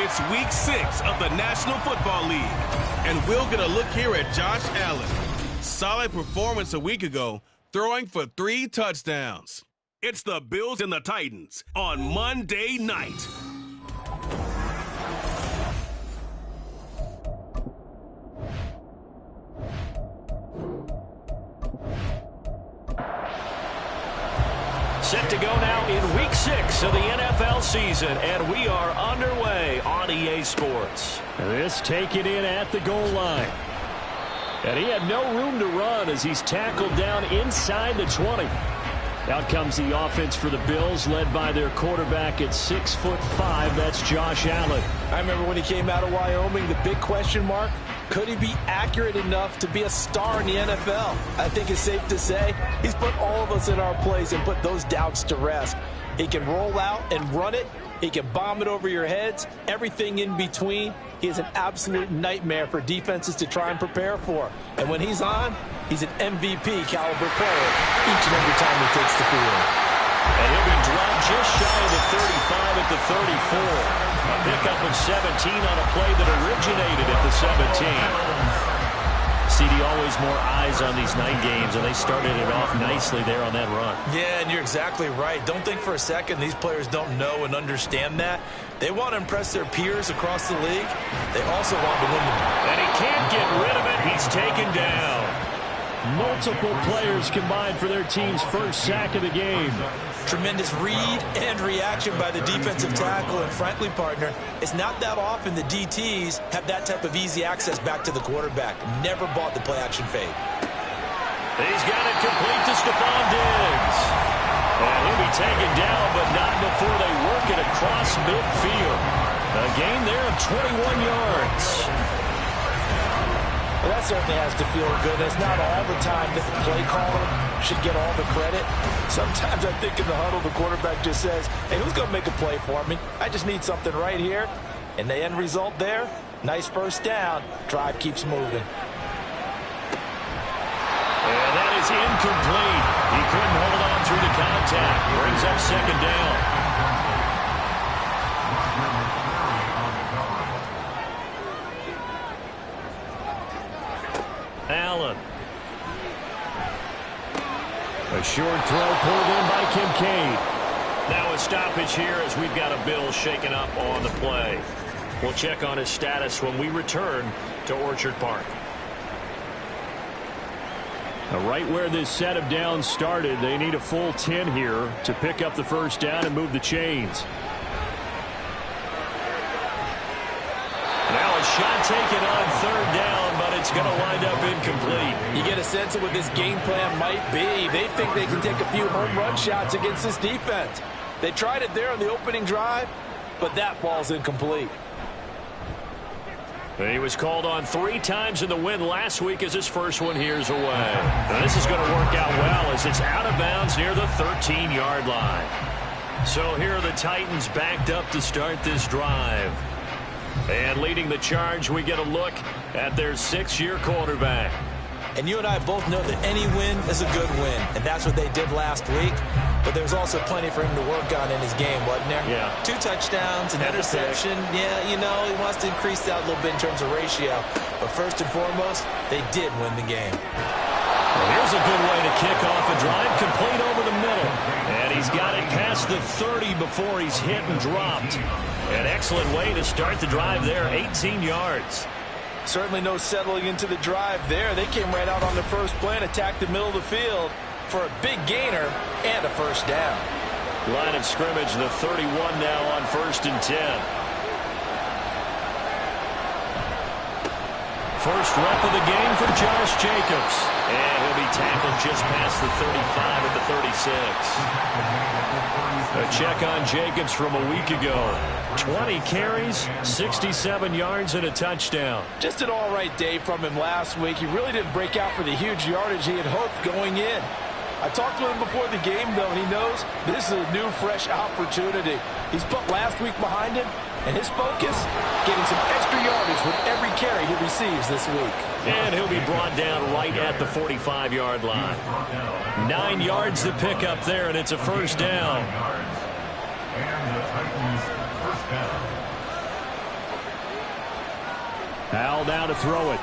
It's week 6 of the National Football League, and we'll get a look here at Josh Allen. Solid performance a week ago, throwing for 3 touchdowns. It's the Bills and the Titans on Monday night. Set to go now in week 6 of the NFL season, and we are underway on EA Sports. This taken in at the goal line. And he had no room to run as he's tackled down inside the 20. Out comes the offense for the Bills, led by their quarterback at 6'5". That's Josh Allen. I remember when he came out of Wyoming, the big question mark, could he be accurate enough to be a star in the NFL? I think it's safe to say he's put all of us in our place and put those doubts to rest. He can roll out and run it. He can bomb it over your heads. Everything in between. He is an absolute nightmare for defenses to try and prepare for. And when he's on, he's an MVP caliber player each and every time he takes the field. And he'll be dropped just shy of the 35 at the 34. A pickup of 17 on a play that originated at the 17. CD, always more eyes on these night games, and they started it off nicely there on that run. Yeah, and you're exactly right. Don't think for a second these players don't know and understand that. They want to impress their peers across the league. They also want to win the game. And he can't get rid of it. He's taken down. Multiple players combined for their team's first sack of the game. Tremendous read and reaction by the defensive tackle. And frankly, partner, it's not that often the DTs have that type of easy access back to the quarterback. Never bought the play-action fade. He's got it complete to Stephon Diggs. And he'll be taken down, but not before they work it across midfield. A gain there of 21 yards. Well, that certainly has to feel good. It's not all the time that the play caller should get all the credit. Sometimes I think in the huddle, the quarterback just says, hey, who's going to make a play for me? I just need something right here. And the end result there, nice first down. Drive keeps moving. And that is incomplete. He couldn't hold on through the contact. Brings up second down. Allen. A short throw pulled in by Kincaid. Now a stoppage here as we've got a Bill shaken up on the play. We'll check on his status when we return to Orchard Park. Right where this set of downs started, they need a full 10 here to pick up the first down and move the chains. Now a shot taken on third down, but it's going to wind up incomplete. You get a sense of what this game plan might be. They think they can take a few home run shots against this defense. They tried it there on the opening drive, but that ball's incomplete. He was called on 3 times in the win last week as his first one here's away. Now this is going to work out well as it's out of bounds near the 13-yard line. So here are the Titans backed up to start this drive. And leading the charge, we get a look at their 6-year quarterback. And you and I both know that any win is a good win, and that's what they did last week. But there's also plenty for him to work on in his game, wasn't there? Yeah. 2 touchdowns, an interception. Yeah, you know, he wants to increase that a little bit in terms of ratio. But first and foremost, they did win the game. Well, here's a good way to kick off a drive, complete over the middle. And he's got it past the 30 before he's hit and dropped. An excellent way to start the drive there, 18 yards. Certainly no settling into the drive there. They came right out on the first play and attacked the middle of the field for a big gainer and a first down. Line of scrimmage, the 31 now on 1st and 10. First rep of the game for Josh Jacobs. And he'll be tackled just past the 35 at the 36. A check on Jacobs from a week ago. 20 carries, 67 yards, and a touchdown. Just an all right day from him last week. He really didn't break out for the huge yardage he had hoped going in. I talked to him before the game, though, and he knows this is a new, fresh opportunity. He's put last week behind him, and his focus, getting some extra yardage with every carry he receives this week. And he'll be brought down right at the 45-yard line. 9 yards to pick up there, and it's a first down. Howell now to throw it.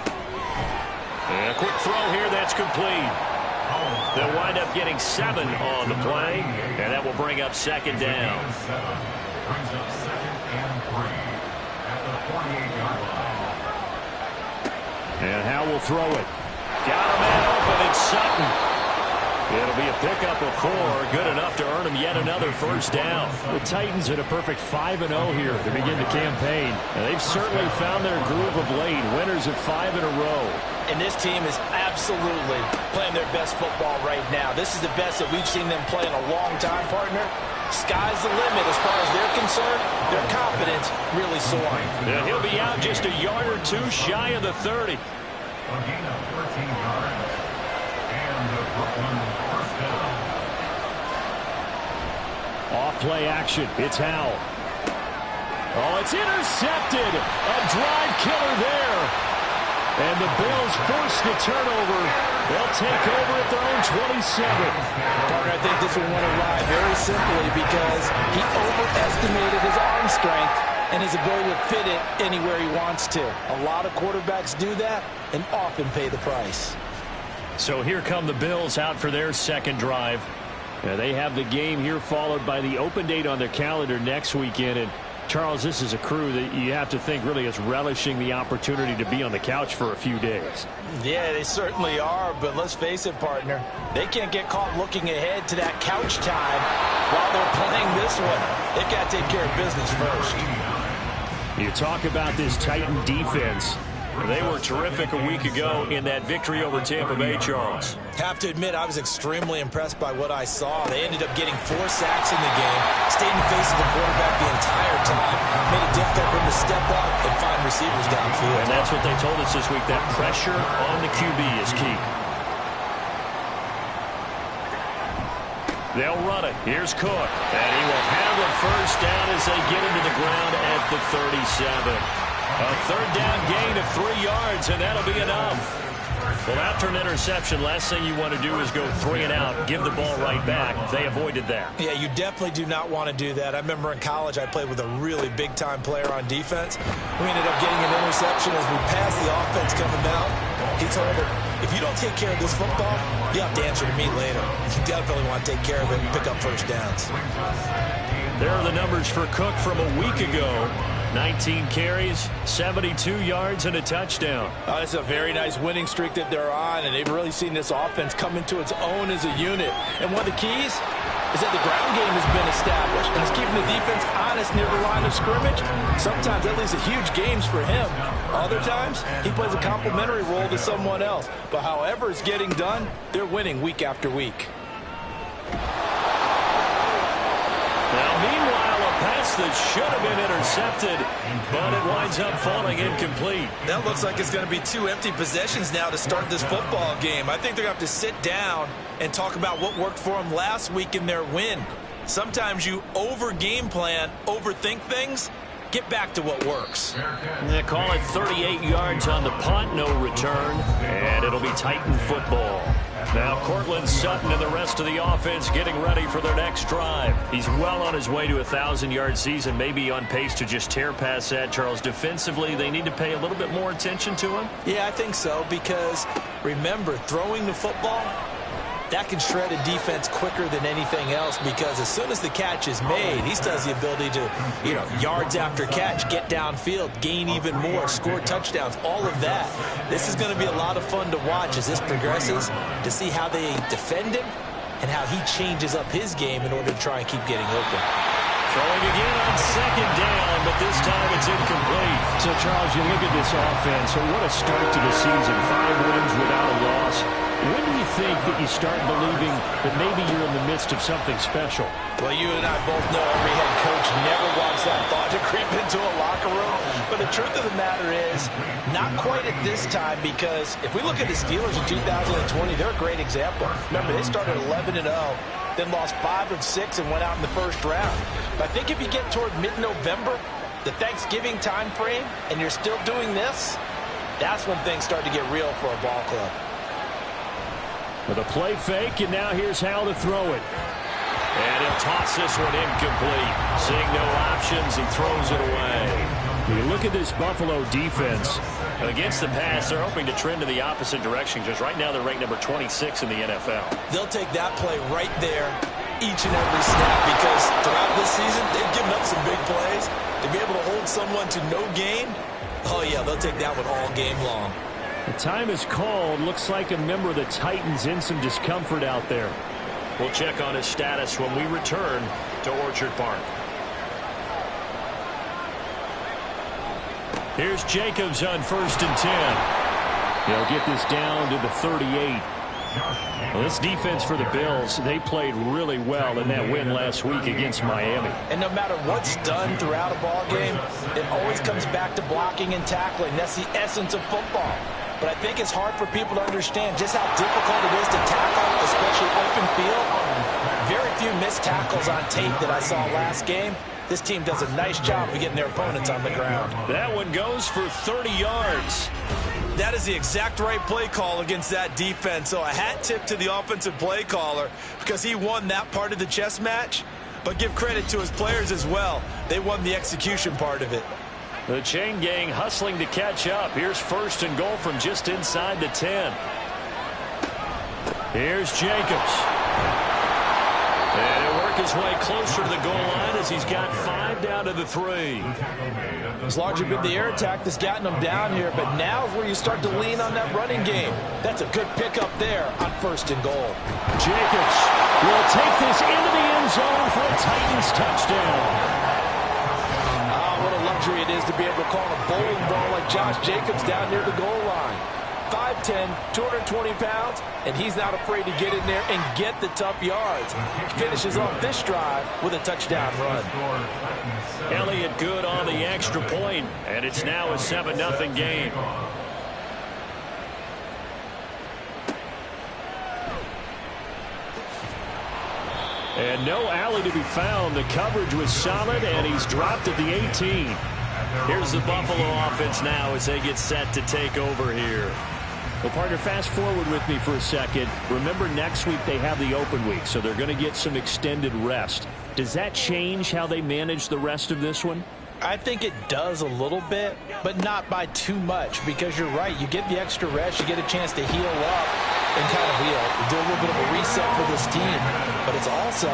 And a quick throw here, that's complete. They'll wind up getting 7 on the play, and that will bring up second down. And Howell will throw it. Got a man open, it's Sutton. It'll be a pickup of 4, good enough to earn him yet another first down. The Titans at a perfect 5-0 here to begin the campaign. And they've certainly found their groove of late, winners of 5 in a row. And this team is absolutely playing their best football right now. This is the best that we've seen them play in a long time, partner. Sky's the limit as far as they're concerned. Their confidence really soaring. Yeah, he'll be out just a yard or 2 shy of the 30. A gain of 13 yards. And the Brooklyn first down. Off play action. It's Howell. Oh, it's intercepted. A drive killer there. And the Bills force the turnover. They'll take over at their own 27. Partner, I think this will want to ride very simply because he overestimated his arm strength and his ability to fit it anywhere he wants to. A lot of quarterbacks do that and often pay the price. So here come the Bills out for their second drive. Now they have the game here followed by the open date on their calendar next weekend. And Charles, this is a crew that you have to think really is relishing the opportunity to be on the couch for a few days. Yeah, they certainly are, but let's face it, partner. They can't get caught looking ahead to that couch time while they're playing this one. They've got to take care of business first. You talk about this Titan defense. They were terrific a week ago in that victory over Tampa Bay, Charles. Have to admit, I was extremely impressed by what I saw. They ended up getting 4 sacks in the game, stayed in the face of the quarterback the entire time, made it difficult for him to step up and find receivers downfield. And that's what they told us this week, that pressure on the QB is key. They'll run it. Here's Cook. And he will have the first down as they get him to the ground at the 37. A third down gain of 3 yards, and that'll be enough. Well, after an interception, last thing you want to do is go 3 and out, give the ball right back. They avoided that. Yeah, you definitely do not want to do that. I remember in college I played with a really big-time player on defense. We ended up getting an interception as we passed the offense coming down. He told him, if you don't take care of this football, you have to answer to me later. You definitely want to take care of it and pick up first downs. There are the numbers for Cook from a week ago. 19 carries, 72 yards, and a touchdown. Oh, it's a very nice winning streak that they're on, and they've really seen this offense come into its own as a unit. And one of the keys is that the ground game has been established, and it's keeping the defense honest near the line of scrimmage. Sometimes that leads to huge games for him. Other times, he plays a complementary role to someone else. But however it's getting done, they're winning week after week. Now, meanwhile, a pass that should have been intercepted, but it winds up falling incomplete. That looks like it's going to be 2 empty possessions now to start this football game. I think they're going to have to sit down and talk about what worked for them last week in their win. Sometimes you over-game plan, overthink things. Get back to what works. They call it 38 yards on the punt, no return, and it'll be Titan football. Now Courtland Sutton and the rest of the offense getting ready for their next drive. He's well on his way to a 1,000-yard season, maybe on pace to just tear past that. Charles, defensively, they need to pay a little bit more attention to him? Yeah, I think so, because remember, throwing the football, that can shred a defense quicker than anything else, because as soon as the catch is made, he still has the ability to, yards after catch, get downfield, gain even more, score touchdowns, all of that. This is going to be a lot of fun to watch as this progresses, to see how they defend him and how he changes up his game in order to try and keep getting open. Throwing again on second down, but this time it's incomplete. So, Charles, you look at this offense, so what a start to the season. 5 wins without a loss. When do you think that you start believing that maybe you're in the midst of something special? Well, you and I both know every head coach never wants that thought to creep into a locker room. But a truth of the matter is, not quite at this time, because if we look at the Steelers in 2020, they're a great example. Remember, they started 11-0, then lost 5 of 6 and went out in the first round. But I think if you get toward mid-November, the Thanksgiving time frame, and you're still doing this, that's when things start to get real for a ball club. With a play fake, and now here's how to throw it. And he'll toss this one incomplete. Seeing no options, he throws it away. You look at this Buffalo defense. Against the pass, they're hoping to trend in the opposite direction, because right now they're ranked number 26 in the NFL. They'll take that play right there each and every snap, because throughout this season, they've given up some big plays. To be able to hold someone to no gain, oh yeah, they'll take that one all game long. The time is called. Looks like a member of the Titans in some discomfort out there. We'll check on his status when we return to Orchard Park. Here's Jacobs on 1st and 10. He'll get this down to the 38. Well, this defense for the Bills, they played really well in that win last week against Miami. And no matter what's done throughout a ball game, it always comes back to blocking and tackling. That's the essence of football. But I think it's hard for people to understand just how difficult it is to tackle, especially open field. Very few missed tackles on tape that I saw last game. This team does a nice job of getting their opponents on the ground. That one goes for 30 yards. That is the exact right play call against that defense. So a hat tip to the offensive play caller, because he won that part of the chess match. But give credit to his players as well. They won the execution part of it. The chain gang hustling to catch up. Here's 1st and goal from just inside the 10. Here's Jacobs. And he'll work his way closer to the goal line as he's got 5 down to the 3. It's largely been the air attack that's gotten them down here, but now is where you start to lean on that running game. That's a good pickup there on 1st and goal. Jacobs will take this into the end zone for a Titans touchdown. What a luxury it is to be able to call a bowling ball like Josh Jacobs down near the goal line. 5'10", 220 pounds, and he's not afraid to get in there and get the tough yards. He finishes off this drive with a touchdown run. Elliott good on the extra point, and it's now a 7-0 game. And no alley to be found. The coverage was solid, and he's dropped at the 18. Here's the Buffalo offense now as they get set to take over here. Well, partner, fast forward with me for a second. Remember, next week they have the open week, so they're going to get some extended rest. Does that change how they manage the rest of this one? I think it does a little bit, but not by too much, because you're right. You get the extra rest. You get a chance to heal up and kind of do a little bit of a reset for this team. But it's also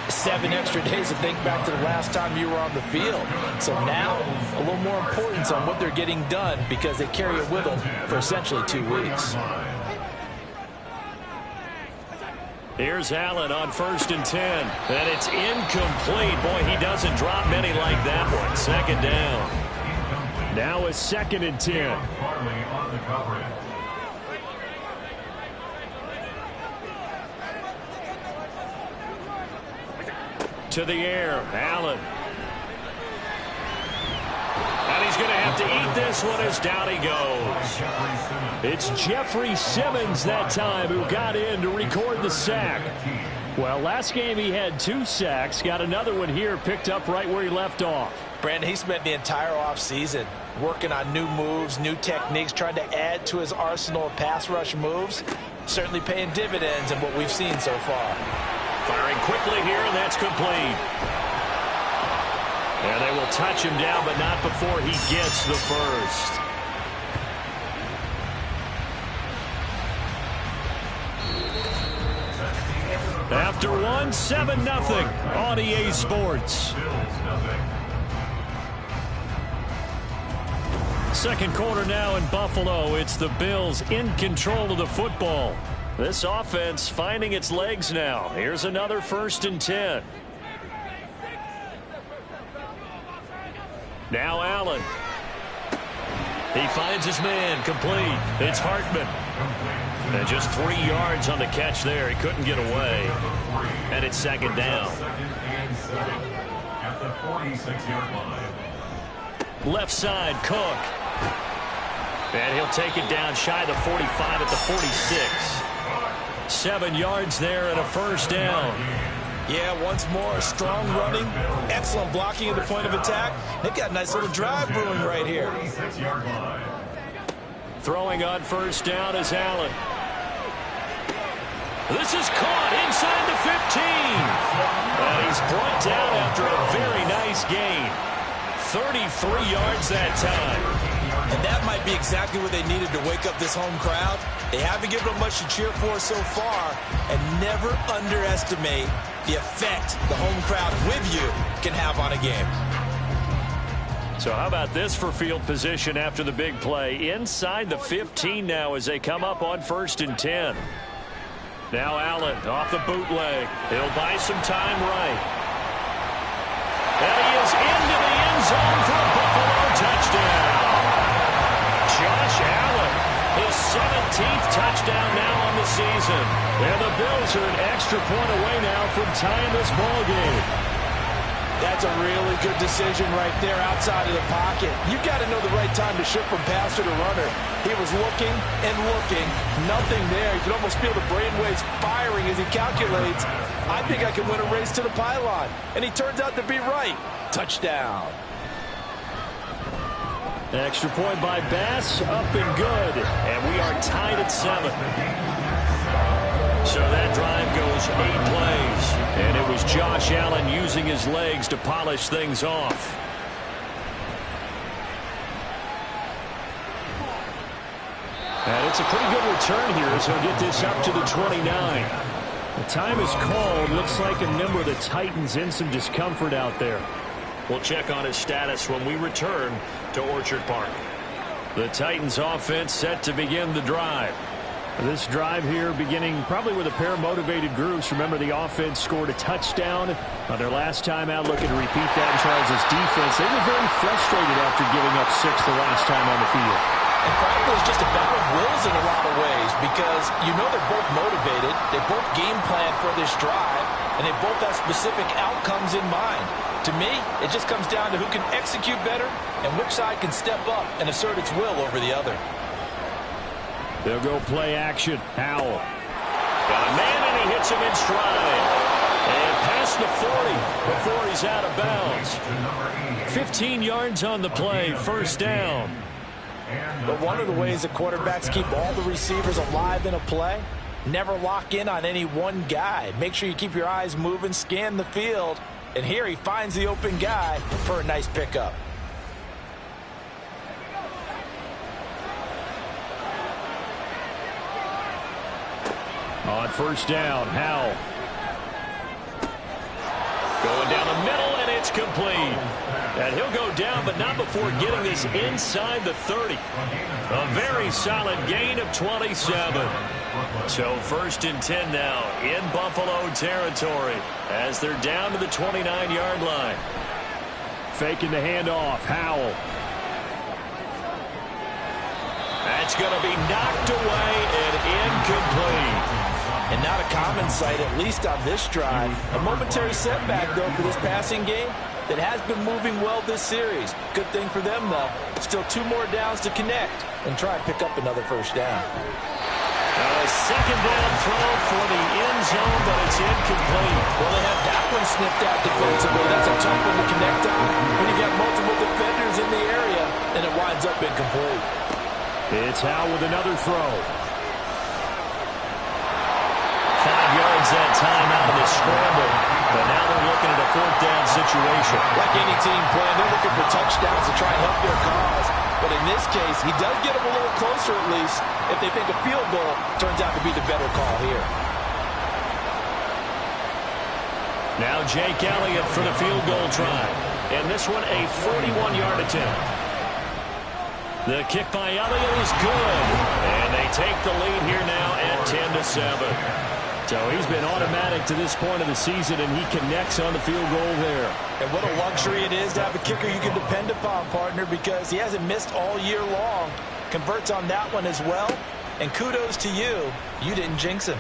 7 extra days to think back to the last time you were on the field. So now a little more importance on what they're getting done, because they carry it with them for essentially 2 weeks. Here's Allen on 1st and 10. And it's incomplete. Boy, he doesn't drop many like that one. 2nd down. Now a 2nd and 10. To the air, Allen. And he's going to have to eat this one as down he goes. It's Jeffrey Simmons that time who got in to record the sack. Well, last game he had 2 sacks. Got another one here, picked up right where he left off. Brandon, he spent the entire offseason working on new moves, new techniques, trying to add to his arsenal of pass rush moves. Certainly paying dividends in what we've seen so far. Firing quickly here, and that's complete. And they will touch him down, but not before he gets the first. After one, 7-0 on EA Sports. Second quarter now in Buffalo. It's the Bills in control of the football. This offense finding its legs now. Here's another 1st and 10. Now Allen. He finds his man, complete. It's Hartman. And just 3 yards on the catch there. He couldn't get away. And it's 2nd down. At the 46-yard line. Left side, Cook. And he'll take it down shy of the 45 at the 46. 7 yards there and a first down. Yeah, once more, strong running, excellent blocking at the point of attack. They've got a nice little drive brewing right here. Throwing on first down is Allen. This is caught inside the 15. And he's brought down after a very nice gain. 33 yards that time. And that might be exactly what they needed to wake up this home crowd. They haven't given them much to cheer for so far. And never underestimate the effect the home crowd with you can have on a game. So how about this for field position after the big play? Inside the 15 now as they come up on 1st and 10. Now Allen off the bootleg. He'll buy some time right. And he is into the end zone for a Buffalo touchdown. Josh Allen, his 17th touchdown now on the season. And the Bills are an extra point away now from tying this ball game. That's a really good decision right there outside of the pocket. You've got to know the right time to shift from passer to runner. He was looking and looking. Nothing there. You can almost feel the brainwaves firing as he calculates. I think I can win a race to the pylon. And he turns out to be right. Touchdown. Extra point by Bass, up and good. And we are tied at 7. So that drive goes 8 plays. And it was Josh Allen using his legs to polish things off. And it's a pretty good return here as he'll get this up to the 29. The time is called. Looks like a member of the Titans in some discomfort out there. We'll check on his status when we return to Orchard Park. The Titans offense set to begin the drive. This drive here beginning probably with a pair of motivated groups. Remember, the offense scored a touchdown on their last time out, looking to repeat that in Charles' defense. They were very frustrated after giving up 6 the last time on the field. And frankly, it's just a battle of wills in a lot of ways because you know they're both motivated, they both game plan for this drive, and they both have specific outcomes in mind. To me, it just comes down to who can execute better and which side can step up and assert its will over the other. They'll go play action. Howell. Got a man, and he hits him in stride. And past the 40 before he's out of bounds. 15 yards on the play, first down. But one of the ways that quarterbacks keep all the receivers alive in a play, never lock in on any one guy. Make sure you keep your eyes moving, scan the field. And here he finds the open guy for a nice pickup. On first down, Howell. Going down the middle, and it's complete. And he'll go down, but not before getting this inside the 30. A very solid gain of 27. So 1st and 10 now in Buffalo territory as they're down to the 29-yard line. Faking the handoff, Howell. That's going to be knocked away and incomplete. And not a common sight, at least on this drive. A momentary setback, though, for this passing game that has been moving well this series. Good thing for them, though. Still 2 more downs to connect and try and pick up another first down. A second down throw for the end zone, but it's incomplete. Well, they have that one snipped out defensively. That's a tough one to connect on when you got multiple defenders in the area, and it winds up incomplete. It's Howell with another throw. 5 yards that time out of the scramble. But now they're looking at a 4th down situation. Like any team playing, they're looking for touchdowns to try and help their cause. But in this case, he does get them a little closer at least if they think a field goal turns out to be the better call here. Now Jake Elliott for the field goal try. And this one a 41-yard attempt. The kick by Elliott is good. And they take the lead here now at 10-7. So he's been automatic to this point of the season, and he connects on the field goal there. And what a luxury it is to have a kicker you can depend upon, partner, because he hasn't missed all year long. Converts on that one as well. And kudos to you. You didn't jinx him.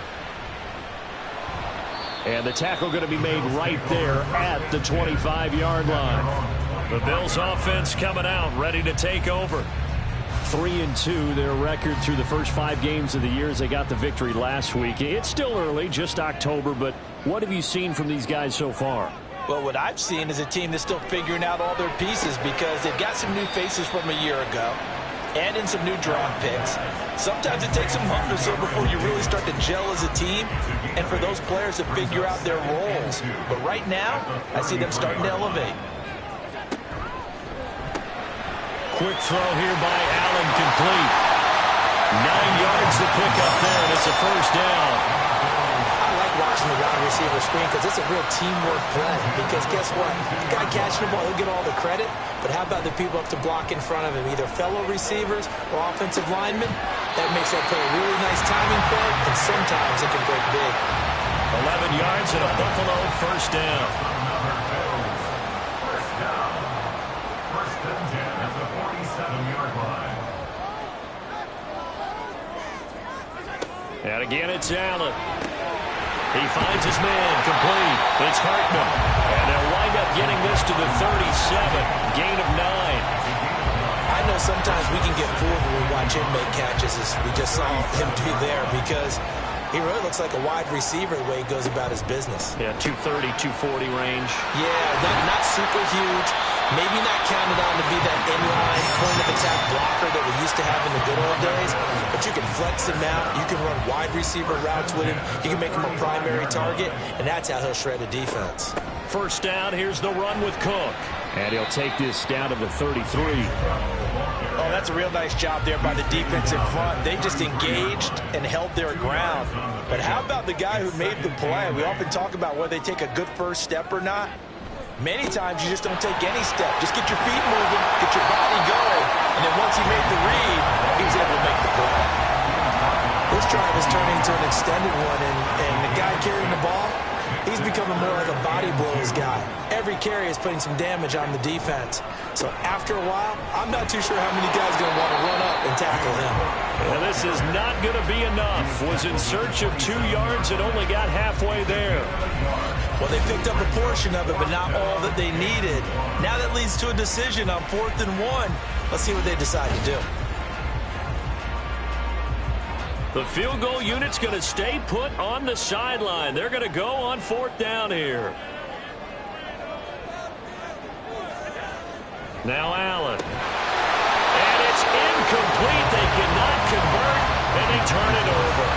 And the tackle going to be made right there at the 25-yard line. The Bills offense coming out, ready to take over. 3-2, their record through the first 5 games of the year as they got the victory last week. It's still early, just October, but what have you seen from these guys so far? Well, what I've seen is a team that's still figuring out all their pieces because they've got some new faces from a year ago and in some new draft picks. Sometimes it takes a month or so before you really start to gel as a team and for those players to figure out their roles. But right now, I see them starting to elevate. Quick throw here by Allen, complete. 9 yards to pick up there, and it's a first down. I like watching the wide receiver screen because it's a real teamwork play. Because guess what? The guy catching the ball, he'll get all the credit. But how about the people up to block in front of him, either fellow receivers or offensive linemen? That makes that play a really nice timing play, and sometimes it can break big. 11 yards and a Buffalo first down. First and 10 at the 47-yard line. And again, it's Allen. He finds his man, complete. It's Hartman. And they'll wind up getting this to the 37. Gain of 9. I know sometimes we can get fooled when we watch him make catches, as we just saw him do there, because he really looks like a wide receiver the way he goes about his business. Yeah, 230, 240 range. Yeah, not super huge. Maybe not counted on to be that inline point of attack blocker that we used to have in the good old days, but you can flex him out. You can run wide receiver routes with him. You can make him a primary target, and that's how he'll shred a defense. First down, here's the run with Cook. And he'll take this down to the 33. Oh, that's a real nice job there by the defense in front. They just engaged and held their ground. But how about the guy who made the play? We often talk about whether they take a good first step or not. Many times you just don't take any step. Just get your feet moving, get your body going, and then once he made the read, he was able to make the play. This drive is turning into an extended one, and the guy carrying the ball, he's becoming more like a body blows guy. Every carry is putting some damage on the defense. So after a while, I'm not too sure how many guys are going to want to run up and tackle him. Well, this is not going to be enough. Was in search of 2 yards and only got halfway there. Well, they picked up a portion of it, but not all that they needed. Now that leads to a decision on 4th and 1. Let's see what they decide to do. The field goal unit's going to stay put on the sideline. They're going to go on 4th down here. Now Allen. And it's incomplete. They cannot convert, and they turn it over.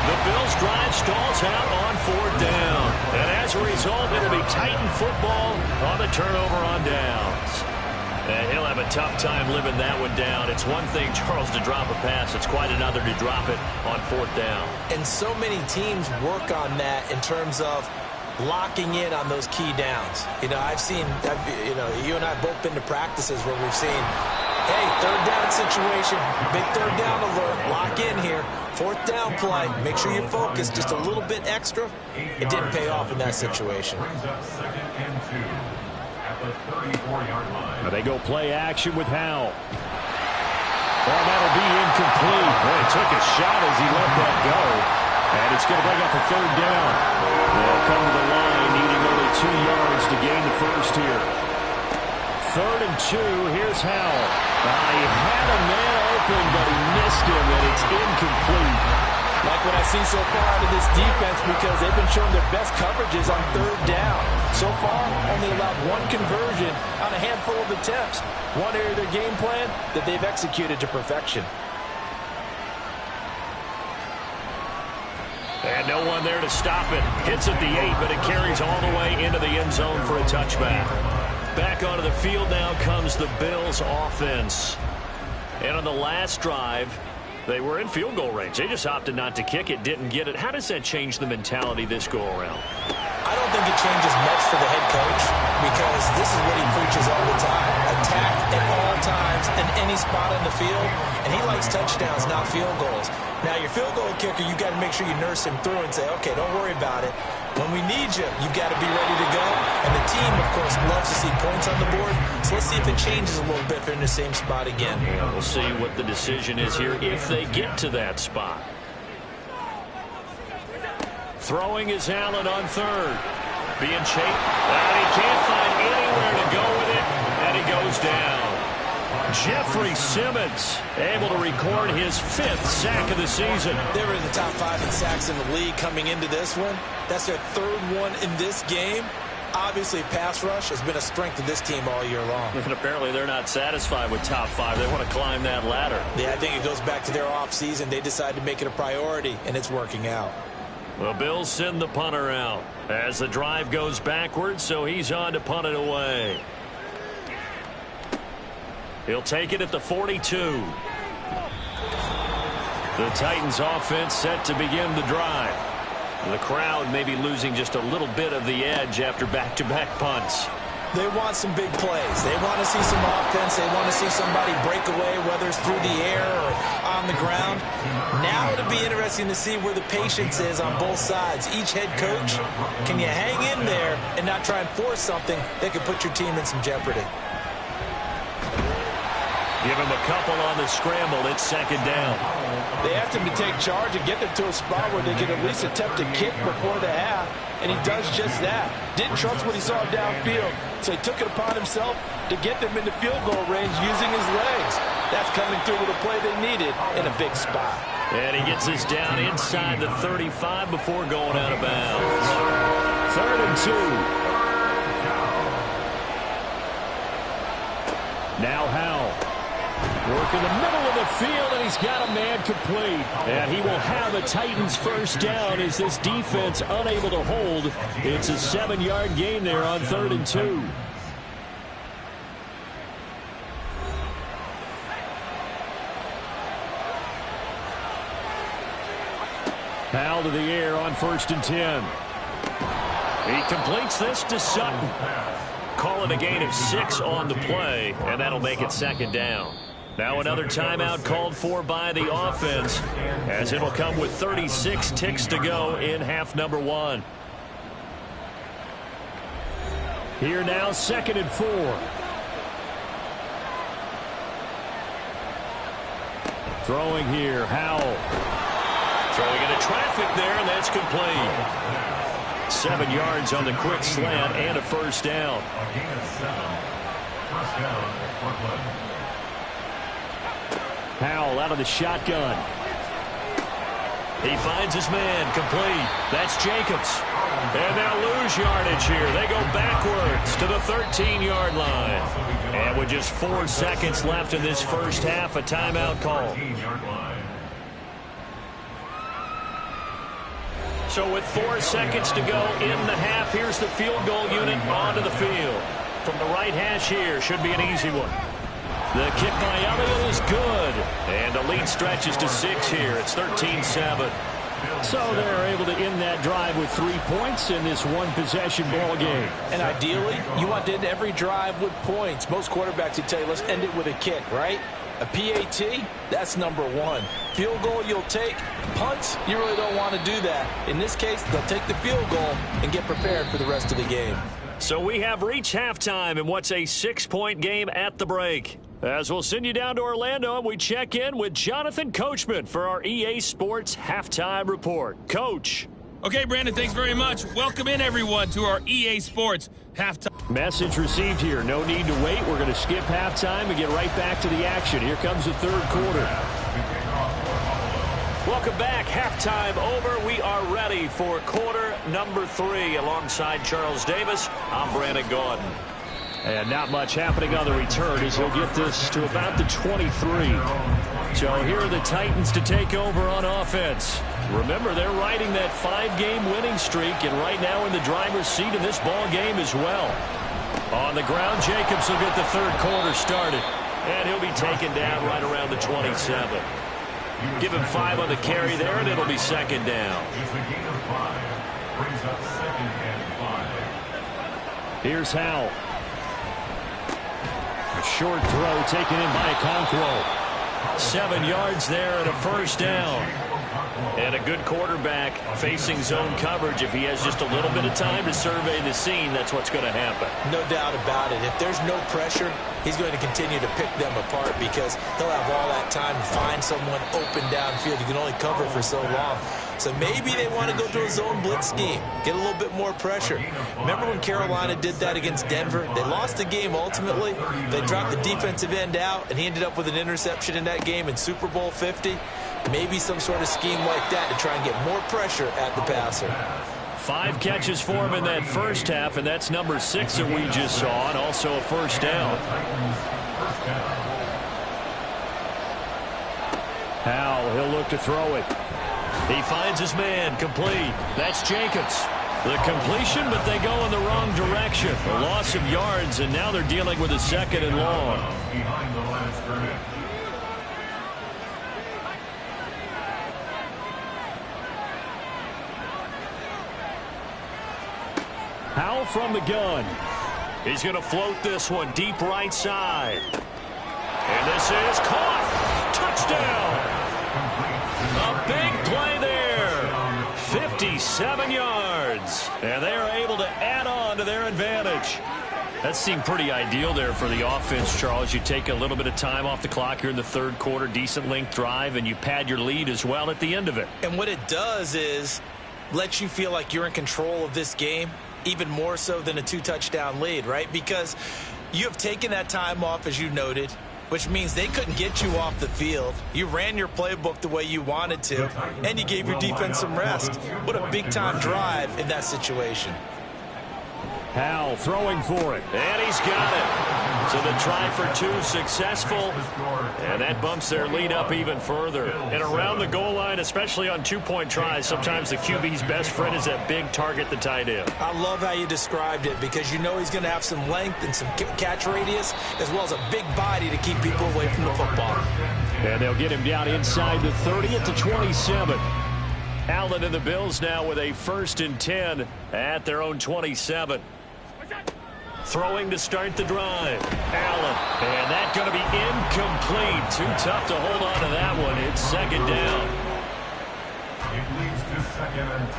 The Bills drive stalls out on 4th down. And as a result, it'll be Titan football on the turnover on downs. And he'll have a tough time living that one down. It's one thing, Charles, to drop a pass. It's quite another to drop it on 4th down. And so many teams work on that in terms of locking in on those key downs. You know, you and I have both been to practices where we've seen, hey, 3rd down situation, big 3rd down alert, lock in here. 4th down play, make sure you focus just a little bit extra. It didn't pay off in that situation. Brings up 2nd and 2 at the 34-yard line. Now they go play action with Howell. Well, that'll be incomplete. Boy, he took a shot as he let that go. And it's going to bring up a 3rd down. They'll come to the line, needing only 2 yards to gain the first here. 3rd and 2, here's Howell. He had a man open, but he missed him, and it's incomplete. Like what I've seen so far out of this defense, because they've been showing their best coverages on 3rd down. So far, only allowed 1 conversion on a handful of attempts. One area of their game plan that they've executed to perfection. And no one there to stop it. Hits at the 8, but it carries all the way into the end zone for a touchback. Back onto the field now comes the Bills offense. And on the last drive, they were in field goal range. They just opted not to kick it, didn't get it. How does that change the mentality this go-around? I don't think it changes much for the head coach, because this is what he preaches all the time. Attack at all times in any spot on the field, and he likes touchdowns, not field goals. Now, your field goal kicker, you've got to make sure you nurse him through and say, okay, don't worry about it. When we need you, you've got to be ready to go. And the team, of course, loves to see points on the board. So let's see if it changes a little bit if they're in the same spot again. Yeah, we'll see what the decision is here if they get to that spot. Throwing is Allen on 3rd. Being chased. And he can't find anywhere to go with it. Jeffrey Simmons able to record his 5th sack of the season. They were in the top 5 in sacks in the league coming into this one. That's their 3rd one in this game. Obviously, pass rush has been a strength of this team all year long. And apparently they're not satisfied with top 5. They want to climb that ladder. Yeah, I think it goes back to their offseason. They decided to make it a priority, and it's working out. The Bills send the punter out as the drive goes backwards, so he's on to punt it away. He'll take it at the 42. The Titans offense set to begin the drive. The crowd may be losing just a little bit of the edge after back-to-back punts. They want some big plays. They want to see some offense. They want to see somebody break away, whether it's through the air or on the ground. Now it'll be interesting to see where the patience is on both sides. Each head coach, can you hang in there and not try and force something that could put your team in some jeopardy? Give him a couple on the scramble. It's 2nd down. They asked him to take charge and get them to a spot where they could at least attempt a kick before the half, and he does just that. Didn't trust what he saw downfield, so he took it upon himself to get them into field goal range using his legs. That's coming through with a play they needed in a big spot. And he gets us down inside the 35 before going out of bounds. 3rd and 2. Now Howell. Work in the middle of the field, and he's got a man complete. And he will have a Titans 1st down as this defense unable to hold. It's a 7-yard gain there on 3rd and 2. Howell to the air on 1st and 10. He completes this to Sutton. Call it a gain of 6 on the play, and that'll make it 2nd down. Now another timeout called for by the offense, as it'll come with 36 ticks to go in half number 1. Here now, 2nd and 4. Throwing here, Howell. Throwing into traffic there, and that's complete. 7 yards on the quick slant and a 1st down. A gain of 7. 1st down, Brooklyn. Howell out of the shotgun. He finds his man, complete. That's Jacobs. And they'll lose yardage here. They go backwards to the 13-yard line. And with just 4 seconds left in this first half, a timeout call. So with 4 seconds to go in the half, here's the field goal unit onto the field. From the right hash here, should be an easy one. The kick by Elliott is good. And the lead stretches to 6 here. It's 13-7. So they're able to end that drive with 3 points in this one-possession ball game. And ideally, you want to end every drive with points. Most quarterbacks would tell you, let's end it with a kick, right? A PAT, that's number 1. Field goal you'll take. Punts, you really don't want to do that. In this case, they'll take the field goal and get prepared for the rest of the game. So we have reached halftime in what's a 6-point game at the break. As we'll send you down to Orlando, and we check in with Jonathan Coachman for our EA Sports Halftime Report. Coach. Okay, Brandon, thanks very much. Welcome in, everyone, to our EA Sports Halftime. Message received here. No need to wait. We're going to skip halftime and get right back to the action. Here comes the third quarter. Welcome back. Halftime over. We are ready for quarter number 3. Alongside Charles Davis, I'm Brandon Gaudin. And not much happening on the return as he'll get this to about the 23. So here are the Titans to take over on offense. Remember, they're riding that 5-game winning streak, and right now in the driver's seat in this ball game as well. On the ground, Jacobs will get the third quarter started, and he'll be taken down right around the 27. Give him 5 on the carry there, and it'll be 2nd down. Here's Howell. A short throw taken in by Okonkwo. 7 yards there and a 1st down. And a good quarterback facing zone coverage, if he has just a little bit of time to survey the scene, that's what's going to happen. No doubt about it. If there's no pressure, he's going to continue to pick them apart because he'll have all that time to find someone open downfield. You can only cover for so long. So maybe they want to go to a zone blitz scheme, get a little bit more pressure. Remember when Carolina did that against Denver? They lost the game ultimately. They dropped the defensive end out, and he ended up with an interception in that game in Super Bowl 50. Maybe some sort of scheme like that to try and get more pressure at the passer. 5 catches for him in that first half, and that's number 6 that we just saw, and also a first down. Howell, he'll look to throw it. He finds his man, complete. That's Jacobs. The completion, but they go in the wrong direction. A loss of yards, and now they're dealing with a 2nd and long. Behind the line of scrimmage. Howell from the gun. He's going to float this one deep right side. And this is caught. Touchdown. A big play there. 57 yards. And they are able to add on to their advantage. That seemed pretty ideal there for the offense, Charles. You take a little bit of time off the clock here in the third quarter, decent length drive, and you pad your lead as well at the end of it. And what it does is let you feel like you're in control of this game, even more so than a 2-touchdown lead, right? Because you have taken that time off, as you noted, which means they couldn't get you off the field. You ran your playbook the way you wanted to, and you gave your defense some rest. What a big-time drive in that situation. Howell throwing for it. And he's got it. So the try for 2 successful. And that bumps their lead up even further. And around the goal line, especially on 2-point tries, sometimes the QB's best friend is that big target, the tight end. I love how you described it because you know he's going to have some length and some catch radius as well as a big body to keep people away from the football. And they'll get him down inside the 30 at the 27. Allen and the Bills now with a 1st and 10 at their own 27. Throwing to start the drive. Allen. And that's going to be incomplete. Too tough to hold on to that one. It's 2nd down. It leads to 2nd and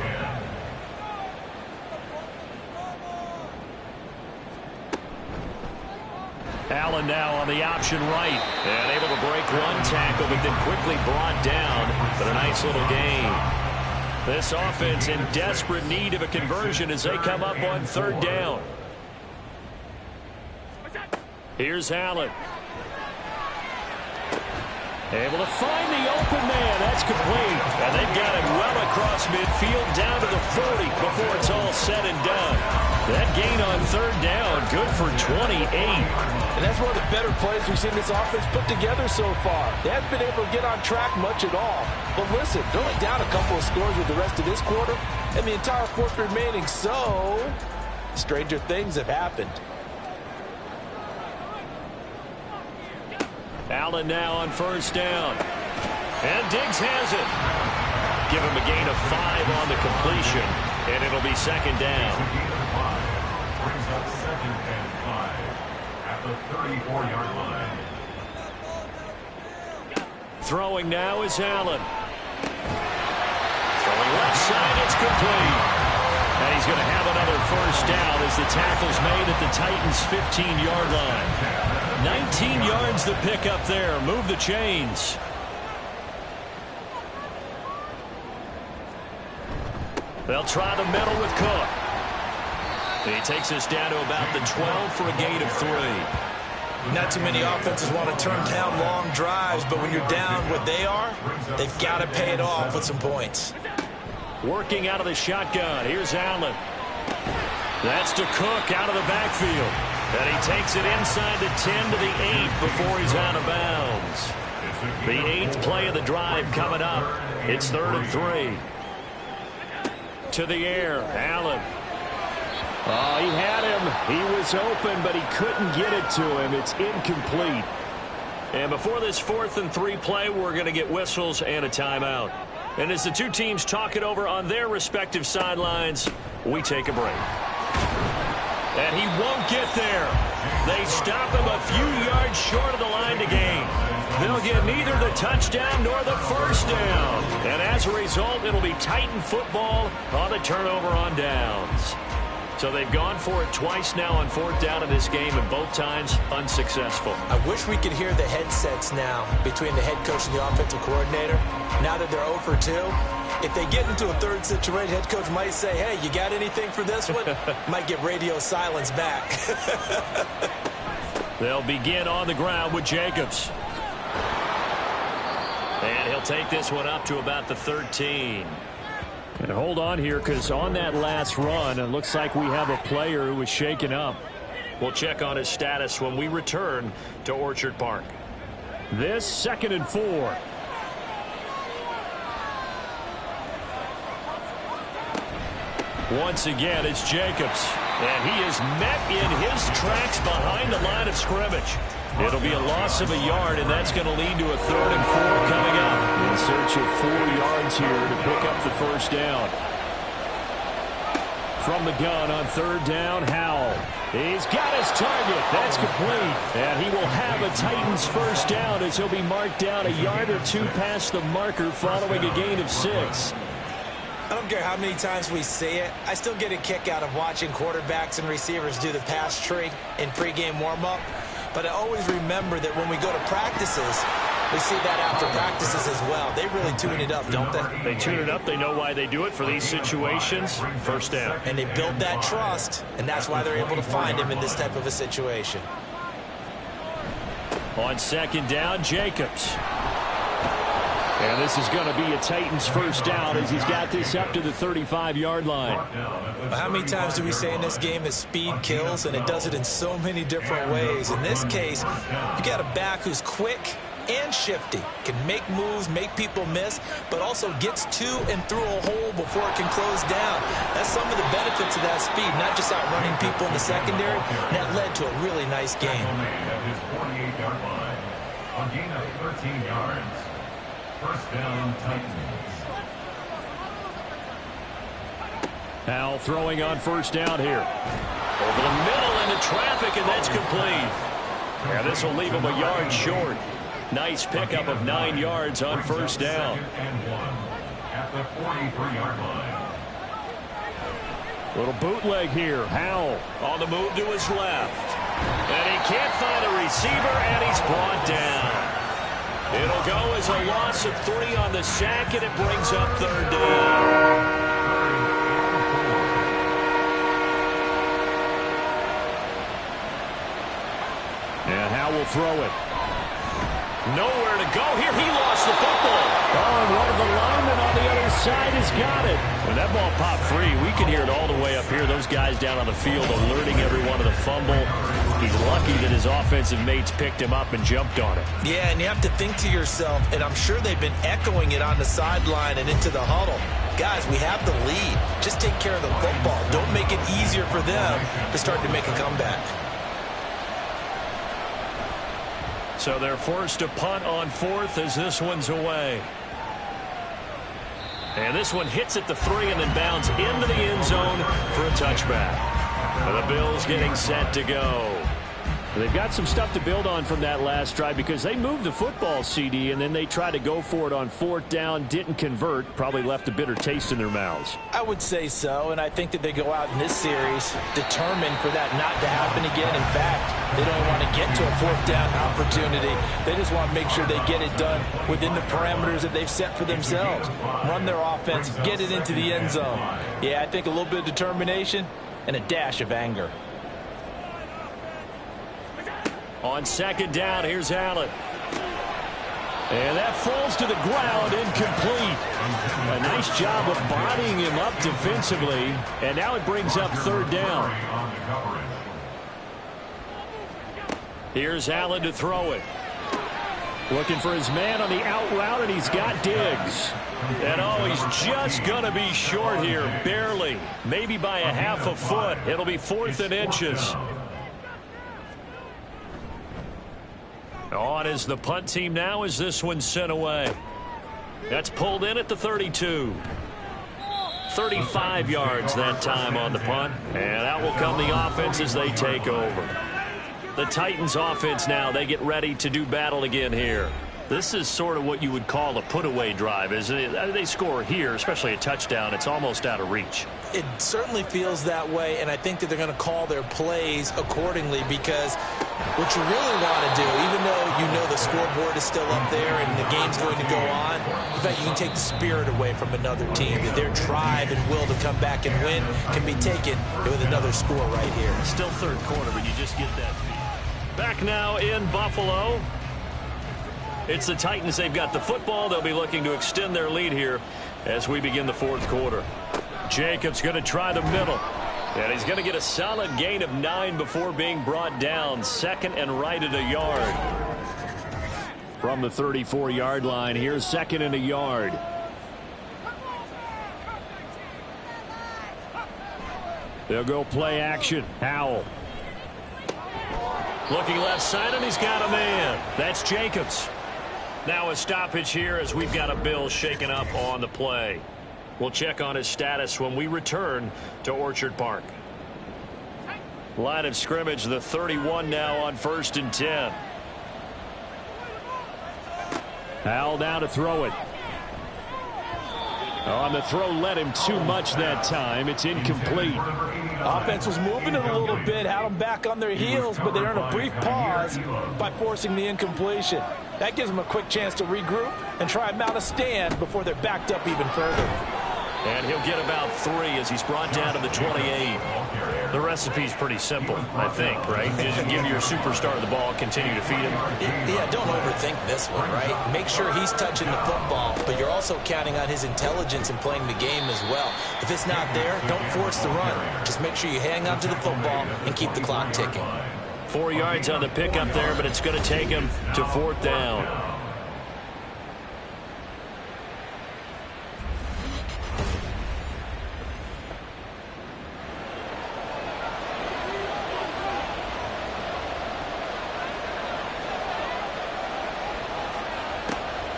10. Allen now on the option right. And able to break one tackle, but then quickly brought down. But a nice little gain. This offense in desperate need of a conversion as they come up on 3rd down. Here's Allen. Able to find the open man. That's complete. And they've got him well across midfield down to the 40 before it's all said and done. That gain on 3rd down, good for 28. And that's one of the better plays we've seen this offense put together so far. They haven't been able to get on track much at all. But listen, they're only down a couple of scores with the rest of this quarter and the entire fourth remaining. So, stranger things have happened. Allen now on 1st down. And Diggs has it. Give him a gain of 5 on the completion. And it'll be 2nd down. Brings up 2nd and 5 at the 34-yard line. Throwing now is Allen. Throwing left side, it's complete. And he's going to have another 1st down as the tackle's made at the Titans' 15-yard line. 19 yards to pick up there. Move the chains. They'll try the middle with Cook. He takes us down to about the 12 for a gain of 3. Not too many offenses want to turn down long drives, but when you're down what they are, they've got to pay it off with some points. Working out of the shotgun. Here's Allen. That's to Cook out of the backfield. And he takes it inside the 10 to the 8 before he's out of bounds. The 8th play of the drive coming up. It's 3rd and 3. To the air, Allen. Oh, he had him. He was open, but he couldn't get it to him. It's incomplete. And before this 4th and 3 play, we're going to get whistles and a timeout. And as the two teams talk it over on their respective sidelines, we take a break. And he won't get there. They stop him a few yards short of the line to gain. They'll get neither the touchdown nor the first down. And as a result, it'll be Titan football on the turnover on downs. So they've gone for it twice now on 4th down in this game, and both times unsuccessful. I wish we could hear the headsets now between the head coach and the offensive coordinator. Now that they're 0 for 2, if they get into a third situation, head coach might say, hey, you got anything for this one? Might get radio silence back. They'll begin on the ground with Jacobs. And he'll take this one up to about the 13. And hold on here, because on that last run, it looks like we have a player who was shaken up. We'll check on his status when we return to Orchard Park. This 2nd and 4. Once again, it's Jacobs. And he is met in his tracks behind the line of scrimmage. It'll be a loss of a yard, and that's going to lead to a 3rd and 4 coming up. In search of 4 yards here to pick up the first down. From the gun on 3rd down, Howell. He's got his target. That's complete. And he will have a Titans first down as he'll be marked down a yard or 2 past the marker following a gain of 6. I don't care how many times we see it. I still get a kick out of watching quarterbacks and receivers do the pass tree in pregame warm-up. But I always remember that when we go to practices, we see that after practices as well. They really tune it up, don't they? They tune it up. They know why they do it for these situations. First down. And they build that trust, and that's why they're able to find him in this type of a situation. On 2nd down, Jacobs. And this is going to be a Titans first down as he's got this up to the 35-yard line. How many times do we say in this game that speed kills, and it does it in so many different ways? In this case, you got a back who's quick and shifty, can make moves, make people miss, but also gets to and through a hole before it can close down. That's some of the benefits of that speed, not just outrunning people in the secondary. That led to a really nice game. At his 48-yard line, a gain of 13 yards. First down, Titans. Howell throwing on first down here. Over the middle into traffic, and that's complete. Yeah, this will leave him a yard short. Nice pickup of 9 yards on first down. And 1 at the 43-yard line. Little bootleg here. Howell On the move to his left. And he can't find a receiver, and he's brought down. It'll go as a loss of 3 on the sack, and it brings up 3rd down. And Howell will throw it. Nowhere to go here. He lost the football. Oh, and one of the linemen on the other side has got it. When that ball popped free, we could hear it all the way up here. Those guys down on the field alerting everyone of the fumble. He's lucky that his offensive mates picked him up and jumped on it. Yeah, and you have to think to yourself, and I'm sure they've been echoing it on the sideline and into the huddle. Guys, we have the lead. Just take care of the football. Don't make it easier for them to start to make a comeback. So they're forced to punt on 4th as this one's away. And this one hits at the 3 and then bounds into the end zone for a touchback. And the Bills getting set to go. They've got some stuff to build on from that last drive because they moved the football, CD, and then they tried to go for it on 4th down, didn't convert, probably left a bitter taste in their mouths. I would say so, and I think that they go out in this series determined for that not to happen again. In fact, they don't want to get to a 4th down opportunity. They just want to make sure they get it done within the parameters that they've set for themselves. Run their offense, get it into the end zone. Yeah, I think a little bit of determination and a dash of anger. On 2nd down, here's Allen. And that falls to the ground, incomplete. A nice job of bodying him up defensively. And now it brings up 3rd down. Here's Allen to throw it. Looking for his man on the out route, and he's got Diggs. And oh, he's just going to be short here, barely. Maybe by a half a foot. It'll be 4th and inches. On is the punt team now as this one's sent away. That's pulled in at the 32. 35 yards that time on the punt. And out will come the offense as they take over. The Titans offense now, they get ready to do battle again here. This is sort of what you would call a put-away drive, isn't it? They score here, especially a touchdown. It's almost out of reach. It certainly feels that way, and I think that they're going to call their plays accordingly, because what you really want to do, even though you know the scoreboard is still up there and the game's going to go on, in fact, you can take the spirit away from another team, that their drive and will to come back and win can be taken with another score right here. Still third quarter, but you just get that feel. Back now in Buffalo. It's the Titans. They've got the football. They'll be looking to extend their lead here as we begin the fourth quarter. Jacobs going to try the middle. And he's going to get a solid gain of 9 before being brought down. Second and right at a yard. From the 34-yard line, here's second and a yard. They'll go play action. Howell. Looking left side, and he's got a man. That's Jacobs. Now a stoppage here as we've got a Bill shaken up on the play. We'll check on his status when we return to Orchard Park. Line of scrimmage, the 31 now on 1st and 10. Howell down to throw it. On the throw, led him too much that time. It's incomplete. Offense was moving it a little bit, had them back on their heels, but they earned a brief pause by forcing the incompletion. That gives them a quick chance to regroup and try and mount a stand before they're backed up even further. And he'll get about 3 as he's brought down to the 28. The recipe's pretty simple, I think, right? Just give your superstar the ball, continue to feed him. Yeah, don't overthink this one, right? Make sure he's touching the football, but you're also counting on his intelligence in playing the game as well. If it's not there, don't force the run. Just make sure you hang on to the football and keep the clock ticking. 4 yards on the pickup there, but it's going to take him to 4th down.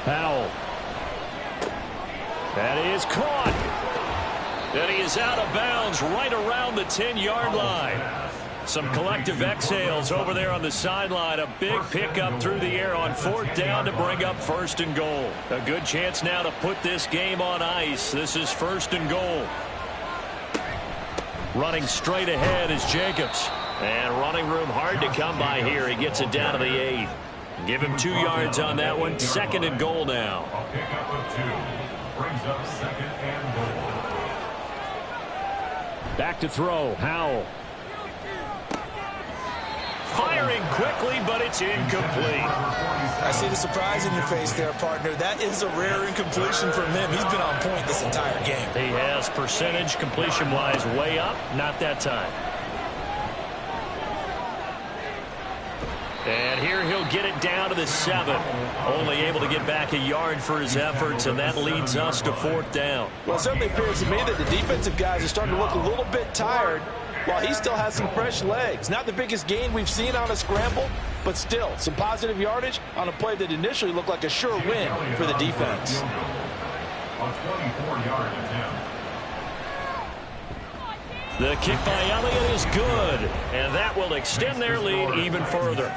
Howell. That is caught. And he is out of bounds right around the 10-yard line. Some collective exhales over there on the sideline. A big pickup through the air on 4th down to bring up 1st and goal. A good chance now to put this game on ice. This is 1st and goal. Running straight ahead is Jacobs. And running room hard to come by here. He gets it down to the 8. Give him 2 yards on that one. 2nd and goal now. A pickup of 2 brings up 2nd and goal. Back to throw. Howell. Firing quickly, but it's incomplete. I see the surprise in your face there, partner. That is a rare incompletion from him. He's been on point this entire game. He has percentage completion-wise way up. Not that time. And here he'll get it down to the 7. Only able to get back a yard for his efforts, and that leads us to 4th down. Well, it certainly appears to me that the defensive guys are starting to look a little bit tired while he still has some fresh legs. Not the biggest gain we've seen on a scramble, but still some positive yardage on a play that initially looked like a sure win for the defense. A 24-yard attempt. The kick by Elliott is good, and that will extend their lead even further.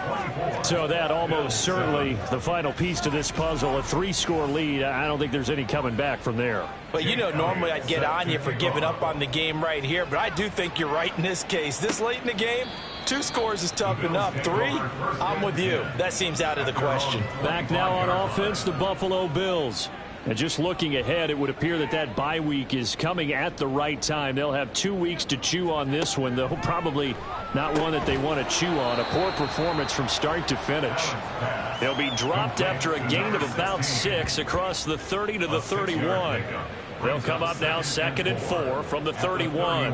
So that almost certainly the final piece to this puzzle, a 3-score lead. I don't think there's any coming back from there. But you know, normally I'd get on you for giving up on the game right here, but I do think you're right in this case. This late in the game, 2 scores is tough enough. 3, I'm with you. That seems out of the question. Back now on offense, the Buffalo Bills. And just looking ahead, it would appear that that bye week is coming at the right time. They'll have 2 weeks to chew on this one, though probably not one that they want to chew on. A poor performance from start to finish. They'll be dropped after a gain of about 6 across the 30 to the 31. They'll come up now 2nd and 4 from the 31.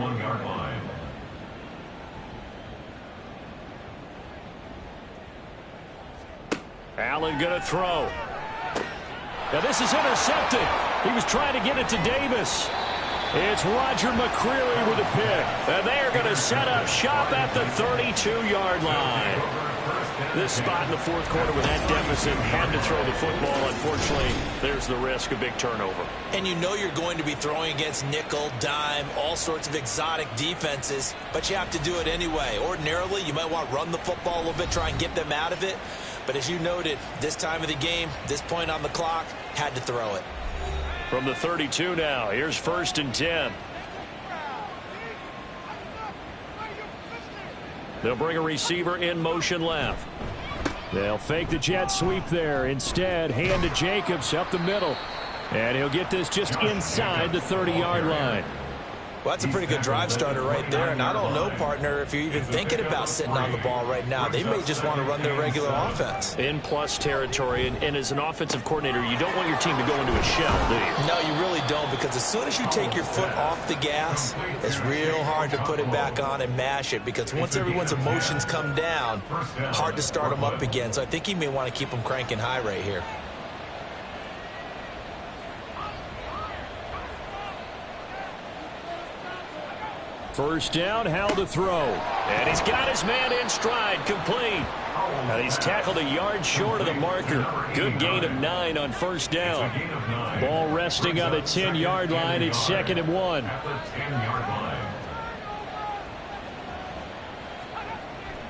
Allen going to throw. Now this is intercepted. He was trying to get it to Davis. It's Roger McCreary with a pick. And they are going to set up shop at the 32-yard line. This spot in the fourth quarter with that deficit, had to throw the football. Unfortunately, there's the risk of big turnover. And you know you're going to be throwing against nickel, dime, all sorts of exotic defenses, but you have to do it anyway. Ordinarily, you might want to run the football a little bit, try and get them out of it. But as you noted, this time of the game, this point on the clock, had to throw it. From the 32 now, here's 1st and 10. They'll bring a receiver in motion left. They'll fake the jet sweep there. Instead, hand to Jacobs up the middle. And he'll get this just inside the 30-yard line. Well, that's a pretty good drive starter right there. And I don't know, partner, if you're even thinking about sitting on the ball right now. They may just want to run their regular offense. In plus territory. And as an offensive coordinator, you don't want your team to go into a shell, do you? No, you really don't, because as soon as you take your foot off the gas, it's real hard to put it back on and mash it, because once everyone's emotions come down, hard to start them up again. So I think he may want to keep them cranking high right here. First down, Howell to throw. And he's got his man in stride, complete. And he's tackled a yard short of the marker. Good gain of 9 on first down. Ball resting on the 10-yard line. It's 2nd and 1.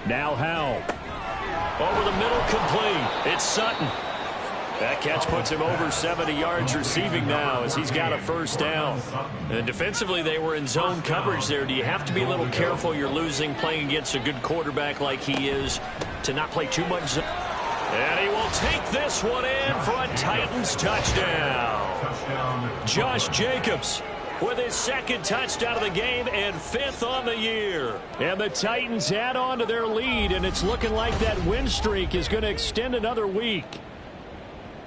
Now Howell. Over the middle, complete. It's Sutton. That catch puts him over 70 yards receiving now as he's got a first down. And defensively, they were in zone coverage there. Do you have to be a little careful? You're losing playing against a good quarterback like he is to not play too much zone. And he will take this one in for a Titans touchdown. Josh Jacobs with his 2nd touchdown of the game and 5th on the year. And the Titans add on to their lead, and it's looking like that win streak is going to extend another week.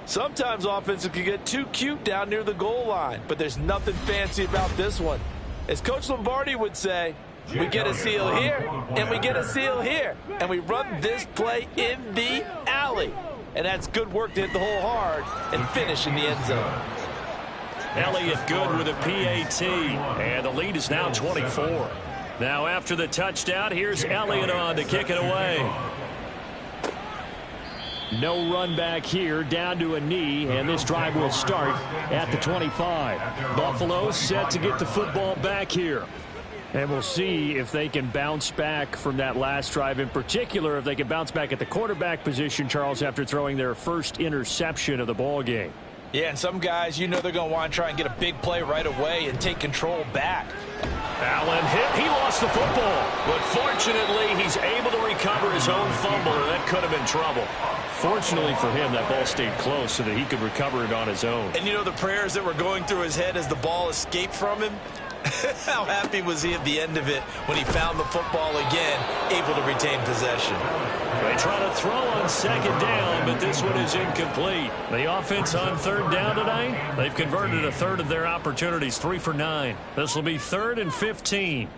Sometimes offenses can get too cute down near the goal line, but there's nothing fancy about this one. As Coach Lombardi would say, we get a seal here, and we get a seal here, and we run this play in the alley. And that's good work to hit the hole hard and finish in the end zone. Elliott good with a PAT, and the lead is now 24. Now after the touchdown, here's Elliott on to kick it away. No run back here, down to a knee, and this drive will start at the 25. Buffalo set to get the football back here. And we'll see if they can bounce back from that last drive, in particular if they can bounce back at the quarterback position, Charles, after throwing their first interception of the ball game. Yeah, and some guys, you know they're going to want to try and get a big play right away and take control back. Allen hit. He lost the football. But fortunately, he's able to recover his own fumble, and that could have been trouble. Fortunately for him, that ball stayed close so that he could recover it on his own. And you know the prayers that were going through his head as the ball escaped from him? How happy was he at the end of it when he found the football again, able to retain possession? They try to throw on 2nd down, but this one is incomplete. The offense on 3rd down tonight, they've converted a third of their opportunities, 3 for 9. This will be 3rd and 15.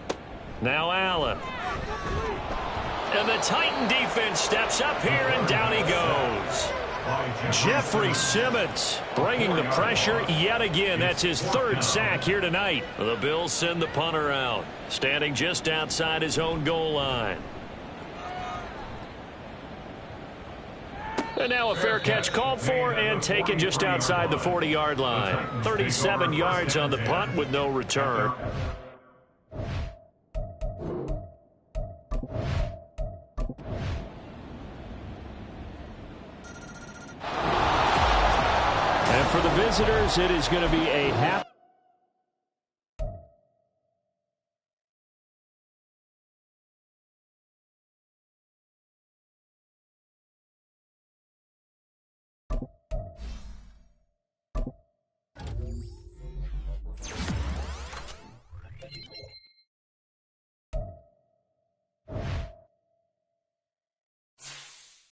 Now Allen. And the Titan defense steps up here, and down he goes. Jeffrey Simmons bringing the pressure yet again. That's his 3rd sack here tonight. The Bills send the punter out, standing just outside his own goal line. And now a fair catch called for and taken just outside the 40-yard line. 37 yards on the punt with no return. And for the visitors, it is going to be a half.